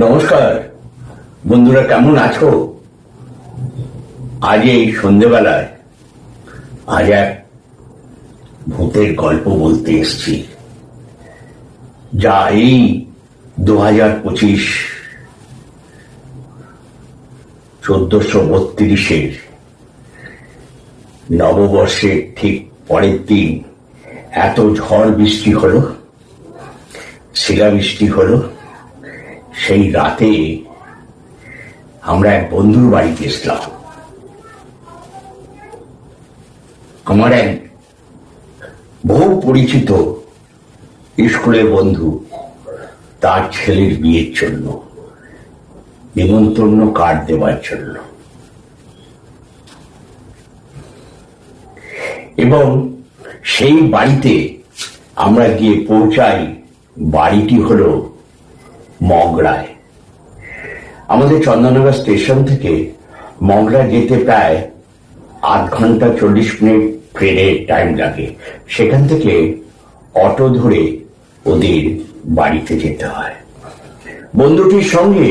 নমস্কার বন্ধুরা, কেমন আছো? আজ এই সন্ধেবেলায় আজ এক ভূতের গল্প বলতে এসছি, যা এই 2025 1432 নববর্ষের ঠিক পরের দিন এত ঝড় বৃষ্টি হলো, শিলাবৃষ্টি হলো। সেই রাতে আমরা এক বন্ধুর বাড়ি গেছিলাম। আমার এক বহু পরিচিত স্কুলের বন্ধু, তার ছেলের বিয়ের জন্য নিমন্ত্রণ কার্ড দেওয়ার জন্য। এবং সেই বাড়িতে আমরা গিয়ে পৌঁছাই। বাড়িটি হলো মগরায়। আমাদের চন্দননগর স্টেশন থেকে মগরা যেতে প্রায় 8 ঘন্টা 40 মিনিট ট্রেনের টাইম লাগে। সেখান থেকে অটো ধরে ওদের বাড়িতে যেতে হয়। বন্ধুটির সঙ্গে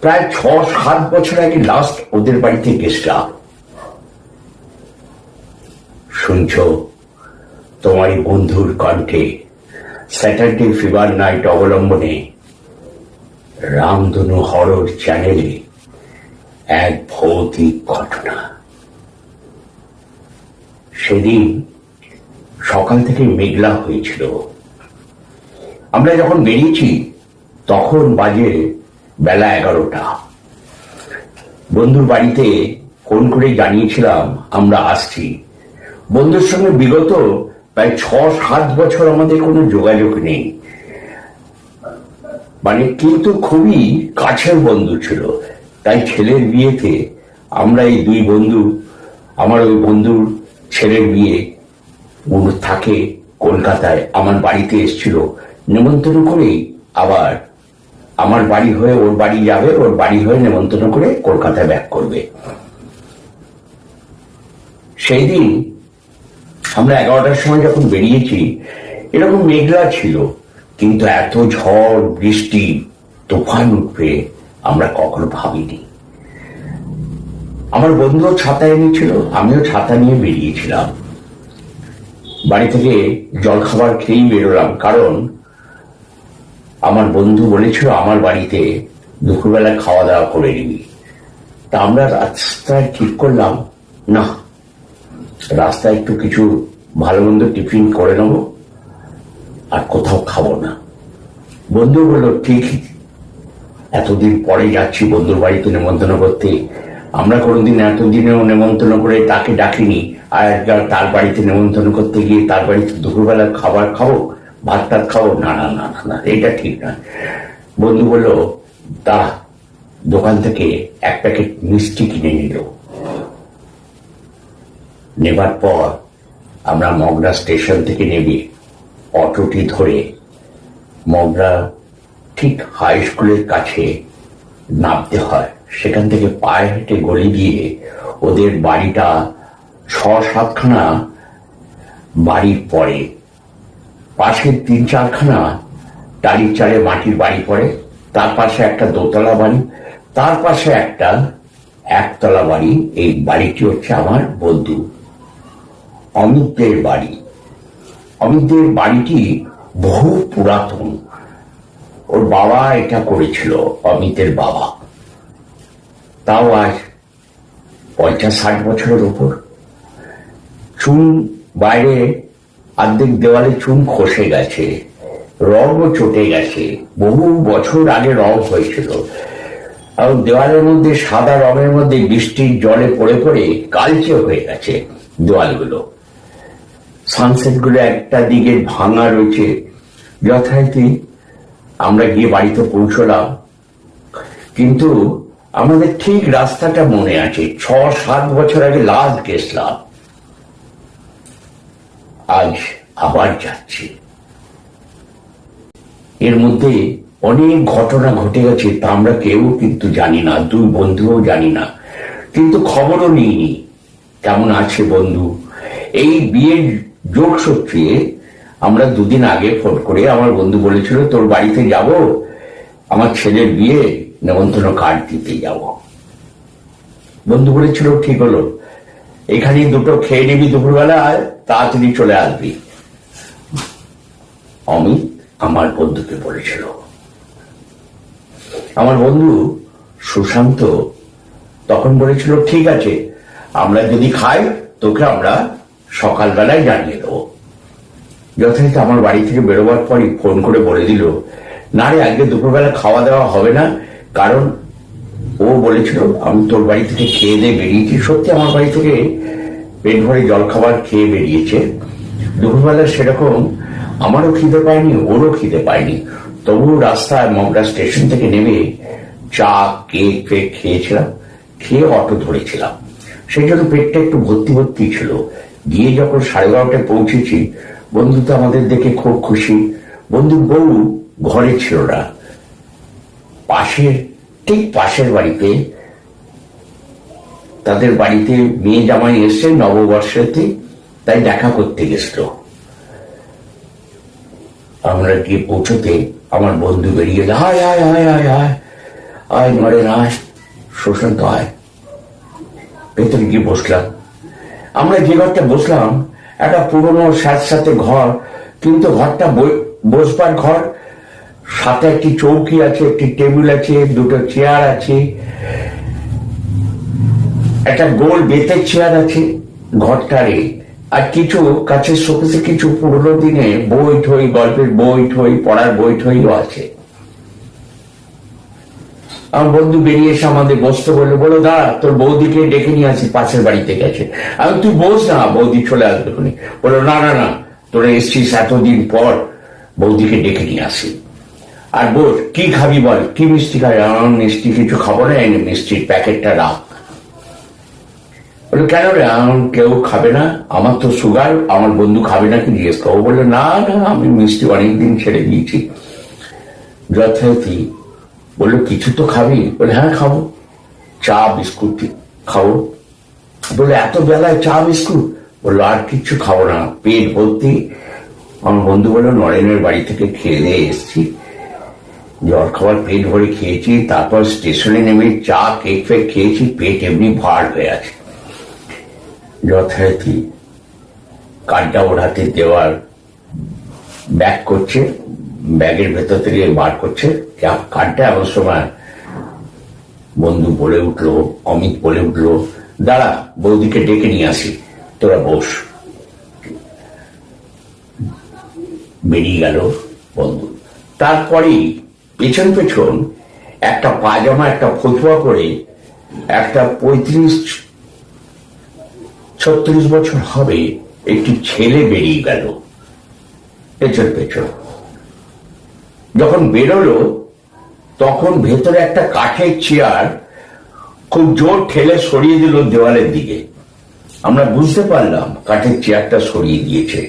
প্রায় 6-7 বছর আগে লাস্ট ওদের বাড়িতে গেছিলাম। শুনছ তোমারই বন্ধুর কণ্ঠে স্যাটারডে ফিভার নাইট অবলম্বনে রামধনু হরর চ্যানেলে এক ভৌতিক ঘটনা। সেদিন সকাল থেকে মেঘলা হয়েছিল। আমরা যখন বেরিয়েছি তখন বাজে বেলা 11টা। বন্ধুর বাড়িতে ফোন করে জানিয়েছিলাম আমরা আসছি। বন্ধুর সঙ্গে বিগত প্রায় 6-7 বছর আমাদের কোনো যোগাযোগ নেই, কিন্তু খুবই কাছের বন্ধু ছিল। তাই ছেলের বিয়েতে আমরা এই দুই বন্ধু, আমার ওই বন্ধুর ছেলের বিয়ে থাকে কলকাতায়, আমার বাড়িতে এসেছিল নিমন্ত্রণ করেই। আবার আমার বাড়ি হয়ে ওর বাড়ি যাবে, ওর বাড়ি হয়ে নিমন্ত্রণ করে কলকাতায় ব্যাক করবে। সেই দিন আমরা 11টার সময় যখন বেরিয়েছি, এরকম মেঘলা ছিল, কিন্তু এত ঝড় বৃষ্টি তুফান উঠবে আমরা কখনো ভাবিনি। আমার বন্ধুও ছাতা এনেছিল, আমিও ছাতা নিয়ে বেরিয়েছিলাম। বাড়ি থেকে জল খাবার খেয়েই বেরোলাম, কারণ আমার বন্ধু বলেছিল আমার বাড়িতে দুপুরবেলা খাওয়া দাওয়া করে নিবি। তা আমরা রাস্তায় ঠিক করলাম, না, রাস্তায় একটু কিছু ভালো মন্দ টিফিন করে নেবো, আর কোথাও খাবো না। বন্ধু বলল ঠিক, এতদিন পরে যাচ্ছি বন্ধুর বাড়িতে নেমন্তন্ন করতে, আমরা কোনোদিন এতদিনেও নেমন্তন্ন করে তাকে ডাকিনি, আর তার বাড়িতে নেমন্তন্ন করতে গিয়ে তার বাড়িতে দুপুরবেলা খাবার খাবো, ভাত টাত খাবো, না না না না না, এটা ঠিক না। বন্ধু বলল তা দোকান থেকে এক প্যাকেট মিষ্টি কিনে নিল। নেবার পর আমরা মগরা স্টেশন থেকে নেমে অটোটি ধরে মগরা ঠিক হাই স্কুলের কাছে নামতে হয়। সেখান থেকে পায়ে হেঁটে গলি দিয়ে ওদের বাড়িটা 6-7খানা বাড়ির পরে, পাশে 3-4খানা টালির চালে মাটির বাড়ি পড়ে, তার পাশে একটা দোতলা বাড়ি, তার পাশে একটা একতলা বাড়ি। এই বাড়িটি হচ্ছে আমার বন্ধু অমিতদের বাড়ি। অমিতদের বাড়িটি বহু পুরাতন, ওর বাবা এটা করেছিল, অমিতের বাবা। তাও আজ 50-60 বছরের উপর। চুন বাইরে অর্ধেক দেওয়ালে চুন খসে গেছে, রঙও চটে গেছে, বহু বছর আগে রং হয়েছিল। আর দেওয়ালের মধ্যে সাদা রঙের মধ্যে বৃষ্টির জলে পড়ে পড়ে কালচে হয়ে গেছে দেওয়ালগুলো। সানসেট গুলো একটা দিকে ভাঙা রয়েছে। যথারীতি আমরা গিয়ে বাড়িতে পৌঁছলাম, কিন্তু আমাদের ঠিক রাস্তাটা মনে আছে। 6-7 বছর আগে লাস্ট গেছিলাম, আজ আবার যাচ্ছি। এর মধ্যে অনেক ঘটনা ঘটে গেছে, তা আমরা কেউ কিন্তু জানি না, দুই বন্ধুও জানি না, কিন্তু খবরও নিইনি কেমন আছে বন্ধু। এই বিয়ের যোগসূত্রে আমরা 2 দিন আগে ফোন করে আমার বন্ধু বলেছিল তোর বাড়িতে যাব, আমার ছেলের বিয়ে নেমন্তন্ন কার্ড দিতে যাব। বন্ধু বলেছিল ঠিক হলো, এখানে দুটো খেয়ে নিবি দুপুরবেলা, তাড়াতাড়ি চলে আসবি। অমিত আমার বন্ধুকে বলেছিল। আমার বন্ধু সুশান্ত তখন বলেছিল ঠিক আছে, আমরা যদি খাই তোকে আমরা সকালবেলায় জানিয়ে দেবো। যথারীতি আমার বাড়ি থেকে বেরোবার পরই ফোন করে বলে দিল, না রে আজকে দুপুরবেলা খাওয়া দাওয়া হবে না, কারণ ও বলেছিল আমি তোর বাড়ি থেকে খেয়ে দিয়ে বেরিয়েছি। সত্যি আমার বাড়ি থেকে পেট ভরে জলখাবার খেয়ে বেরিয়েছে। দুপুরবেলা সেরকম আমারও খিদে পায়নি, ওরও খিদে পায়নি। তবু রাস্তায় মগরা স্টেশন থেকে নেমে চা কেক ফেক খেয়েছিলাম, খেয়ে অটো ধরেছিলাম। সেই জন্য পেটটা একটু ভর্তি ভর্তি ছিল। গিয়ে যখন 11:30টায় পৌঁছেছি, বন্ধু তো আমাদের দেখে খুব খুশি। বন্ধুর বউ ঘরে ছিল না, ঠিক পাশের বাড়িতে, তাদের বাড়িতে মেয়ে জামাই এসে নববর্ষেতে, তাই দেখা করতে গেছিল। আমরা গিয়ে পৌঁছতে আমার বন্ধু বেরিয়ে গেল, আয় আয় আয় আয় আয় আয় নরেন আয়, সুশান্ত আয়। ভেতরে গিয়ে বসলাম। আমরা যে ঘরটা বসলাম একটা পুরনো সাথে ঘর, কিন্তু ঘরটা বসবার ঘর। সাথে একটি চৌকি আছে, একটি টেবিল আছে, দুটো চেয়ার আছে, একটা গোল বেতের চেয়ার আছে ঘরটারে। আর কিছু কাছের শোকেসে কিছু পুরোনো দিনে বই ঠই, গল্পের বই ঠই, পড়ার বই ঠইও আছে। আমার বন্ধু বেরিয়ে এসে আমাদের বসতে বললো, বলো দাঁড়া তোর বৌদিকে ডেকে নিয়ে আসি, পাশের বাড়িতে গেছে। আমি তুই বস না, বৌদি চলে আসবে। বললো না না না, তোরা এসছিস এতদিন পর, বৌদিকে ডেকে নিয়ে আসি। আর বস, কি খাবি বল, কি মিষ্টি খাবি? আমার মিষ্টি কিছু খাবো না, এনে মিষ্টির প্যাকেটটা রাখ। বললো কেন রে? কেউ খাবে না, আমার তো সুগার, আমার বন্ধু খাবে না কি জিজ্ঞেস করবো? বললো না না, আমি মিষ্টি অনেকদিন ছেড়ে দিয়েছি। যথারীতি বললো কিছু তো খাবি? বলে হ্যাঁ খাবো, চা বিস্কুট খাবো। বললো এত বেলায় চা বিস্কুট? বললো আর কিচ্ছু খাবো না, পেট ভর্তি। আমার বন্ধু বললো নরেনের বাড়ি থেকে খেয়ে দিয়ে এসছি, জল খাবার পেট ভরে খেয়েছি, তারপর স্টেশনে নেমে চা কেক ফেক খেয়েছি, পেট এমনি ভার হয়ে আছে। যথারীতি কার্ডটা ওর হাতে দেওয়ার ব্যাগ করছে, ব্যাগের ভেতর থেকে বার করছে কার্ডটা। এমন সময় বন্ধু বলে উঠলো, অমিত বলে উঠলো, দাঁড়া বৌদিকে ডেকে নিয়ে আসি, তোরা বস। বেরিয়ে গেল বন্ধু। তারপরেই পেছন পেছন একটা পায়জামা, একটা ফতুয়া করে একটা 35-36 বছর হবে একটি ছেলে বেরিয়ে গেল পেছন পেছন। যখন বেরোলো তখন ভেতরে একটা কাঠের চেয়ার খুব জোর ঠেলে সরিয়ে দিল দেওয়ালের দিকে। আমরা বুঝতে পারলাম কাঠের চেয়ারটা সরিয়ে দিয়েছে।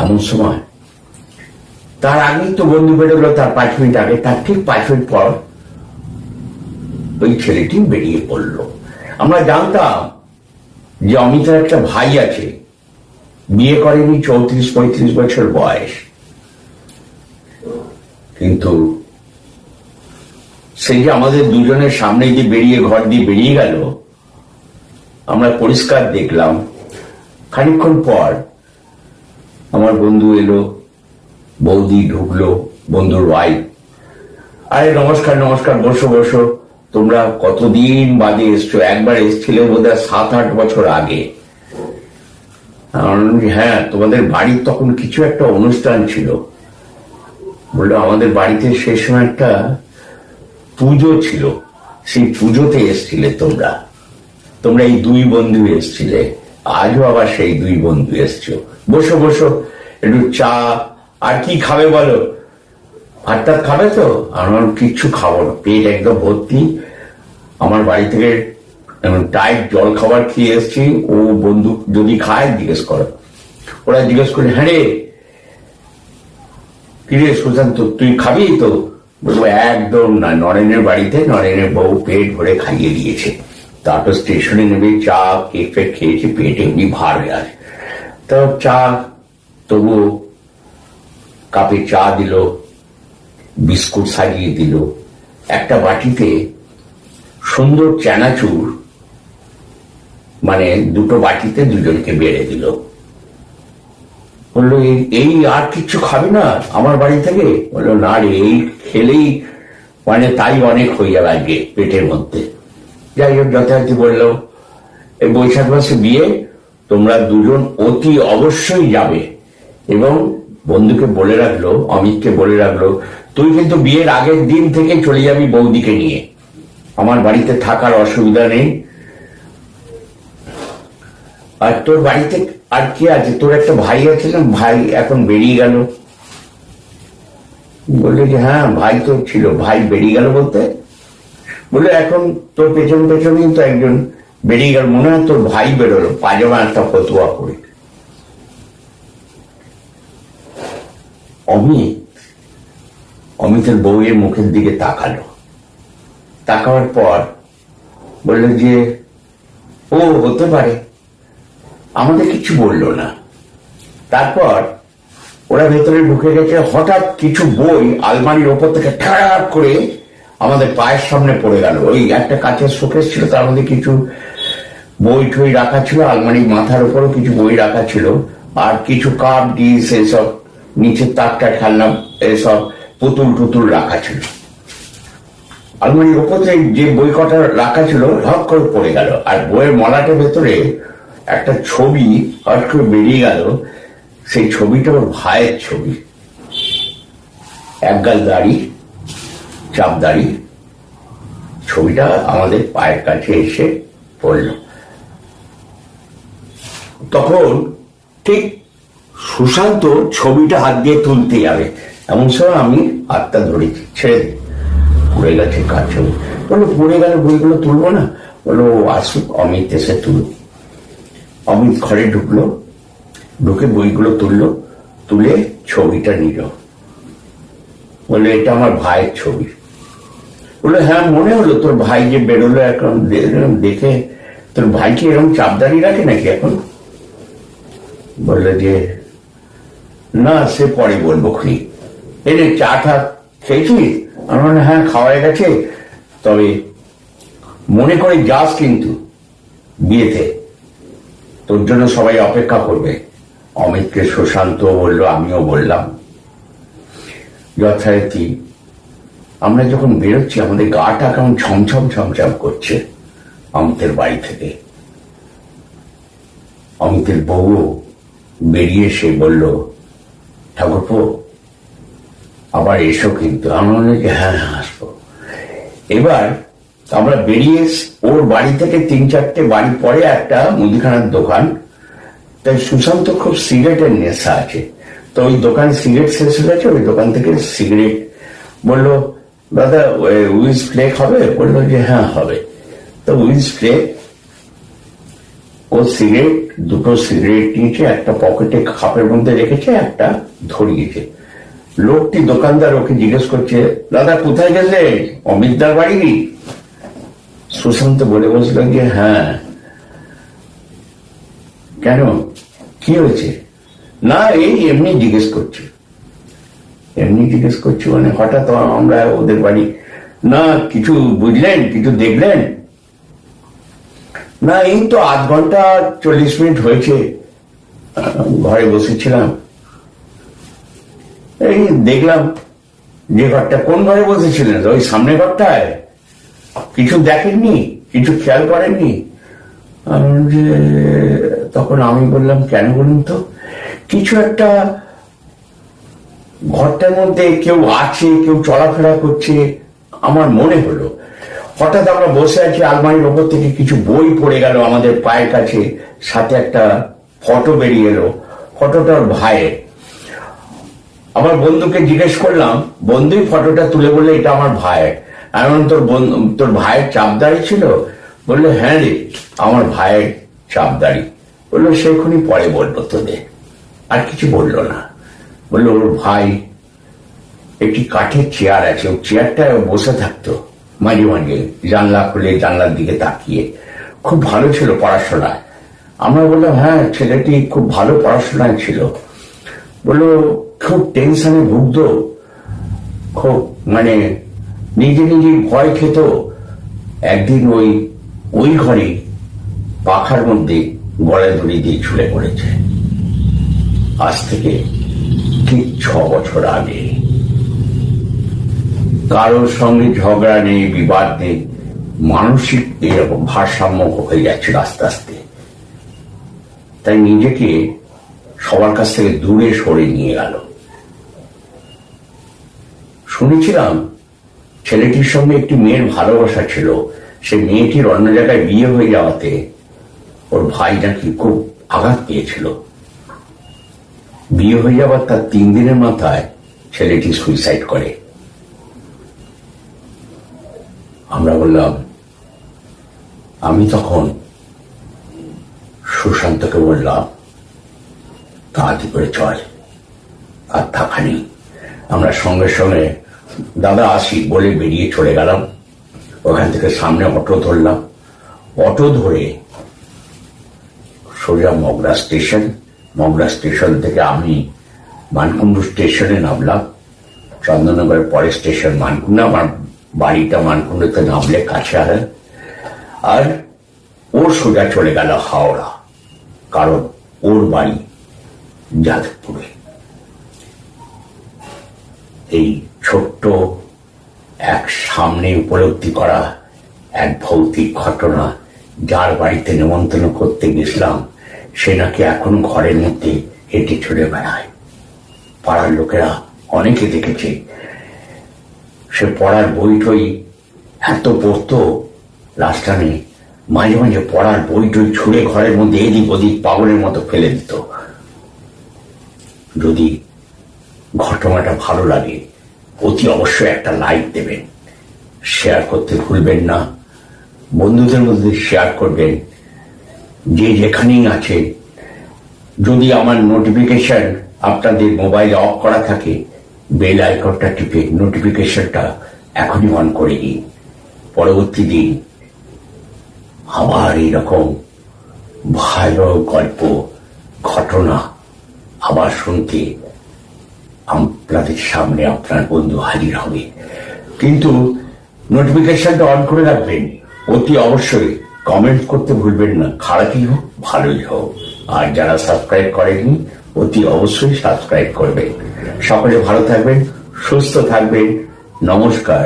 এমন সময়, তার আগেই তো বন্ধু বেরোলো, তার 5 মিনিট আগে, তার ঠিক 5 মিনিট পর ওই ছেলেটি বেরিয়ে পড়ল। আমরা জানতাম যে অমিতার একটা ভাই আছে, বিয়ে করেনি, 34-35 বছর বয়স। কিন্তু সেই যে আমাদের দুজনের সামনে যে বেরিয়ে ঘর দিয়ে বেরিয়ে গেল, আমরা পরিষ্কার দেখলাম। খানিকক্ষণ পর আমার বন্ধু এলো, বৌদি ঢুকলো, বন্ধুর ওয়াইফ। আরে নমস্কার নমস্কার, বসো বসো, তোমরা কতদিন বাদে এসছো? একবার এসছিলে বোধহয় 7-8 বছর আগে। হ্যাঁ, তোমাদের বাড়ির তখন কিছু একটা অনুষ্ঠান ছিল। বললো আমাদের বাড়িতে সেই সময় একটা পুজো ছিল, সেই পুজোতে এসছিলে তোমরা এই 2 বন্ধু এসছিলে, আজও আবার সেই 2 বন্ধু এসছো। বসো বসো, একটু চা আর কি খাবে বলো? ভাতটা খাবে তো? আমার কিচ্ছু খাবো না, পেট একদম ভর্তি। আমার বাড়ি থেকে টাইট জল খাবার খেয়ে এসছি, ও বন্ধু যদি খায় জিজ্ঞেস করো। ওরা জিজ্ঞেস করে, হ্যাঁ রে কিরে সুশান্ত, তুই খাবি তো? বলবো একদম না, নরেনের বাড়িতে নরেনের বউ পেট ভরে খাইয়ে দিয়েছে। তারপর স্টেশনে নেমে চা কেক ফেক খেয়েছি, পেট এমনি ভার হয়ে আছে। তো চা, তবু কাপে চা দিল, বিস্কুট সাজিয়ে দিল, একটা বাটিতে সুন্দর চানাচুর, মানে দুটো বাটিতে দুজনকে বেড়ে দিল। বললো এই আর কিছু খাবে না আমার বাড়ি থেকে? বললো না রে, এই খেলেই মানে তাই অনেক হয়ে যাবে আজকে পেটের মধ্যে। যাই হোক, যথারীতি বললো এই বৈশাখ মাসে বিয়ে, তোমরা দুজন অতি অবশ্যই যাবে। এবং বন্ধুকে বলে রাখলো, অমিতকে বলে রাখলো, তুই কিন্তু বিয়ের আগের দিন থেকে চলে যাবি বৌদিকে নিয়ে, আমার বাড়িতে থাকার অসুবিধা নেই। আর তোর বাড়িতে আর কে আছে? তোর একটা ভাই আছে না? ভাই এখন বেরিয়ে গেল। বললো যে হ্যাঁ ভাই তো ছিল, ভাই বেরিয়ে গেল বলতে? বললো এখন তোর পেছন পেছনেই তো একজন বেরিয়ে গেল, মনে হয় তোর ভাই বেরোলো পাজামা একটা ফতুয়া করে। অমিতের বউয়ের মুখের দিকে তাকালো, তাকাবার পর বললো যে ও হতে পারে, আমাদের কিছু বললো না। তারপর ওরা ভেতরে ঢুকে গেছে, হঠাৎ কিছু বই আলমারির ওপর থেকে ঠাক করে আমাদের পায়ের সামনে পড়ে গেল। ওই একটা কাঁচের শোকেস ছিল, তার মধ্যে কিছু বই ঠই রাখা ছিল, আলমারির মাথার উপরও কিছু বই রাখা ছিল, আর কিছু কাপ ডিস এসব, নিচের তাকটা খেলনা এসব পুতুল টুতুল রাখা ছিল। আলমারির ওপর যে বই কটা রাখা ছিল হক করে পড়ে গেল, আর বইয়ের মলাটের ভেতরে একটা ছবি হট করে বেরিয়ে গেল। সেই ছবিটা ওর ভাইয়ের ছবি, একগাল দাড়ি, চাপ দাড়ি। ছবিটা আমাদের পায়ের কাছে এসে পড়ল। তখন ঠিক সুশান্ত ছবিটা হাত দিয়ে তুলতে যাবে, এমন সময় আমি হাতটা ধরেছি, ছেড়ে দিই, পড়ে গেছে কার ছবি। বললো পড়ে গেল, বইগুলো তুলবো না? বললো আসুক অমিত এসে তুলুক। অমিত ঘরে ঢুকলো, ঢুকে বইগুলো তুললো, তুলে ছবিটা নিল। বললো এটা আমার ভাইয়ের ছবি। বললো হ্যাঁ মনে হলো তোর ভাই যে বেরোলো, এখন দেখে তোর ভাই কি এরকম চাপদারি রাখে নাকি এখন? বললো যে না, সে পরে বলবো খুনি। এনে চা টা খেয়েছিস? আমার হ্যাঁ খাওয়া গেছে, তবে মনে করে যাস কিন্তু বিয়েতে, তোর জন্য সবাই অপেক্ষা করবে। অমিতকে সুশান্ত বললো, আমিও বললাম। যথারীতি আমরা যখন বেরোচ্ছি, আমাদের গাটা কেমন ছমছম ছমছম করছে অমিতের বাড়ি থেকে। অমিতের বউ বেরিয়ে এসে বলল, ঠাকুরপো আবার এসো কিন্তু। আমরা বললাম যে হ্যাঁ আসবো। এবার আমরা বেরিয়ে ওর বাড়ি থেকে 3-4টে বাড়ি পরে একটা মুদিখানার দোকান। তাই সুশান্ত খুব সিগারেটের নেশা আছে, তো ওই দোকান সিগারেট শেষ হয়ে গেছে, ওই দোকান থেকে সিগারেট বললো দাদা উইজ ফ্লেক হবে? বললো যে হ্যাঁ হবে। তো উইজ ফ্লেক ও সিগারেট, দুটো সিগারেট নিয়েছে, একটা পকেটে খাপের মধ্যে রেখেছে, একটা ধরিয়েছে। লোকটি দোকানদার ওকে জিজ্ঞেস করছে, দাদা কোথায় গেলে? অমিতদার বাড়ি? সুশান্ত বলে বসল যে হ্যাঁ। কেন, কি হয়েছে? না এই এমনি জিজ্ঞেস করছি। এমনি জিজ্ঞেস করছি মানে হঠাৎ আমরা ওদের বাড়ি? না কিছু বুঝলেন, কিছু দেখলেন? না এই তো 8 ঘন্টা 40 মিনিট হয়েছে, ঘরে বসেছিলাম, এই দেখলাম। যে ঘরটা? কোন ঘরে বসেছিলেন? ওই সামনে ঘরটায়? কিছু দেখেননি, কিছু খেয়াল করেননি? তখন আমি বললাম কেন বলুন তো? কিছু একটা ঘরটার মধ্যে কেউ আছে, কেউ চলাফেরা করছে আমার মনে হলো। হঠাৎ আমরা বসে আছি, আলমারির ওপর থেকে কিছু বই পড়ে গেল আমাদের পায়ের কাছে, সাথে একটা ফটো বেরিয়ে এলো, ফটোটা ওর ভাইয়ের। আমার বন্ধুকে জিজ্ঞেস করলাম, বন্ধুই ফটোটা তুলে বললে এটা আমার ভাইয়ের। এমন তোর ভাইয়ের চাপদাড়ি ছিল? বললো হ্যাঁ রে, আমার ভাইয়ের চাপদাড়ি। বললো সেখানে পরে বলবো তোদের। আর কিছু বললো না। বললো ওর ভাই একটি কাঠের চেয়ার আছে, ওই চেয়ারটায় বসে থাকতো মাঝে মাঝে, জানলা খুলে জানলার দিকে তাকিয়ে। খুব ভালো ছিল পড়াশোনায়। আমরা বললাম হ্যাঁ ছেলেটি খুব ভালো পড়াশোনায় ছিল। বললো খুব টেনশনে ভুগতো, খুব মানে নিজে নিজে ভয় খেত। একদিন ওই ঘরে পাখার মধ্যে গলায় দড়ি দিয়ে ঝুলে পড়েছে। আজ থেকে ঠিক 6 বছর আগে। কারোর সঙ্গে ঝগড়া নেই, বিবাদ নেই, মানসিক এরকম ভারসাম্য হয়ে যাচ্ছিল আস্তে আস্তে। তাই নিজেকে সবার কাছ থেকে দূরে সরে নিয়ে গেল। শুনেছিলাম ছেলেটির সঙ্গে একটি মেয়ের ভালোবাসা ছিল। সে মেয়েটির অন্য জায়গায় বিয়ে হয়ে যাওয়াতে ওর ভাই নাকি খুব আঘাত পেয়েছিল। বিয়ে হয়ে যাওয়ার তার 3 দিনের মাথায় ছেলেটি সুইসাইড করে। আমরা বললাম, আমি তখন সুশান্তকে বললাম, তাড়াতাড়ি করে চল, আর থাকা নেই। আমরা সঙ্গে সঙ্গে দাদা আসি বলে বেরিয়ে চলে গেলাম। ওখান থেকে সামনে অটো ধরলাম। অটো ধরে সোজা মগরা স্টেশন। মগরা স্টেশন থেকে আমি মানকুণ্ডু স্টেশনে নামলাম। চন্দননগরের পরে স্টেশন মানকুণ্ডু। আমার বাড়িটা মানকুণ্ডুতে নামলে কাছে আর ওর সোজা চলে গেল হাওড়া, কারণ ওর বাড়ি যাদবপুরে। এই ছোট্ট এক সামনে উপলব্ধি করা এক ভৌতিক ঘটনা, যার বাড়িতে নেমন্তন্ন করতে গেছিলাম সে নাকি এখন ঘরের মধ্যে হেঁটে চলে বেড়ায়। পাড়ার লোকেরা অনেকে দেখেছে। সে পড়ার বই টই এত পড়তো, লাস্টানে মাঝে মাঝে পড়ার বই টই ছুঁড়ে ঘরের মধ্যে এদিক ওদিক পাগলের মতো ফেলে দিত। যদি ঘটনাটা ভালো লাগে অতি অবশ্যই একটা লাইক দেবেন, শেয়ার করতে ভুলবেন না, বন্ধুদের মধ্যে শেয়ার করবেন। যে যেখানেই আছে, যদি আমার নোটিফিকেশন আপনাদের মোবাইলে অফ করা থাকে, বেল আইকনটা টিপে নোটিফিকেশনটা এখনই অন করে দিন। পরবর্তী দিন আবার এরকম ভয়াবহ গল্প ঘটনা আবার শুনতে আপনাদের সামনে আপনার বন্ধু হাজির হবে। কিন্তু নোটিফিকেশনটা অন করে রাখবেন। অতি অবশ্যই কমেন্ট করতে ভুলবেন না, খারাপই হোক ভালোই হোক। আর যারা সাবস্ক্রাইব করেননি অতি অবশ্যই সাবস্ক্রাইব করবেন। সকলে ভালো থাকবেন, সুস্থ থাকবেন। নমস্কার।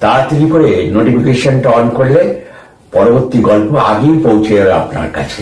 তাড়াতাড়ি করে নোটিফিকেশনটা অন করলে পরবর্তী গল্প আগেই পৌঁছে যাবে আপনার কাছে।